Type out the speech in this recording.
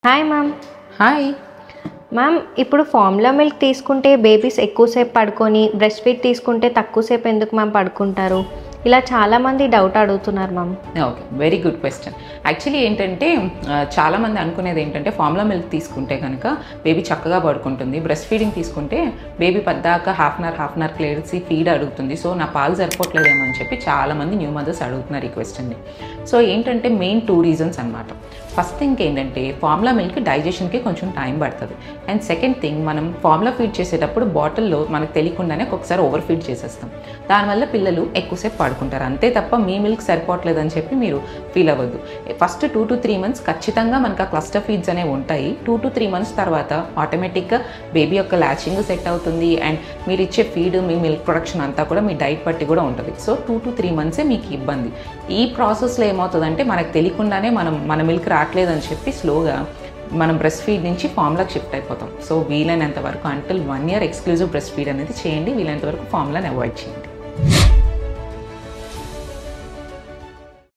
Hi ma'am. Hi ma'am, ఇప్పుడు formula milk తీసుకుంటే babies ఎక్కువసేపు పడుకొని, బ్రెస్ట్ ఫీడ్ తీసుకుంటే తక్కువసేపు ఎందుకు మ్యామ్ పడుకుంటారు? ఇలా చాలామంది డౌట్ అడుగుతున్నారు ma'am. Okay, very good question. Actually ఏంటంటే చాలామంది అనుకునేది ఏంటంటే ఫార్ములా మిల్క్ తీసుకుంటే కనుక బేబీ చక్కగా పడుకుంటుంది, బ్రెస్ట్ ఫీడింగ్ తీసుకుంటే బేబీ పద్దాక హాఫ్ అన్ అవర్ లేసి ఫీడ్ అడుగుతుంది, సో నా పాలు సరిపోవట్లేదేమో అని చెప్పి చాలామంది న్యూ మదర్స్ అడుగుతున్నారు ఈ క్వశ్చన్ని. సో ఏంటంటే మెయిన్ 2 రీజన్స్ అనమాట. ఫస్ట్ థింగ్ ఏంటంటే ఫార్ములా మిల్క్ డైజెషన్కి కొంచెం టైం పడుతుంది. అండ్ సెకండ్ థింగ్, మనం ఫార్ములా ఫీడ్ చేసేటప్పుడు బాటిల్లో మనకు తెలియకుండానే ఒకసారి ఓవర్ ఫీడ్ చేసేస్తాం, దానివల్ల పిల్లలు ఎక్కువసేపు పడుకుంటారు. అంతే తప్ప మీ మిల్క్ సరిపోవట్లేదని చెప్పి మీరు ఫీల్ అవ్వద్దు. ఫస్ట్ 2 to 3 months ఖచ్చితంగా మనకు ఆ క్లస్టర్ ఫీడ్స్ అనేవి ఉంటాయి. 2 to 3 months తర్వాత ఆటోమేటిక్గా బేబీ యొక్క లాచింగ్ సెట్ అవుతుంది అండ్ మీరు ఇచ్చే ఫీడ్, మీ మిల్క్ ప్రొడక్షన్ అంతా కూడా మీ డైట్ బట్టి కూడా ఉంటుంది. సో 2 to 3 months మీకు ఇబ్బంది. ఈ ప్రాసెస్లో ఏమవుతుందంటే మనకు తెలియకుండానే మన మిల్క్ రావట్లేదని చెప్పి స్లోగా మనం బ్రెస్ట్ ఫీడ్ నుంచి ఫార్ములాకి షిఫ్ట్ అయిపోతాం. సో వీలైనంత వరకు until 1 year exclusive breast feed అనేది చేయండి, వీలైనంత వరకు ఫార్ములాని అవాయిడ్ చేయండి.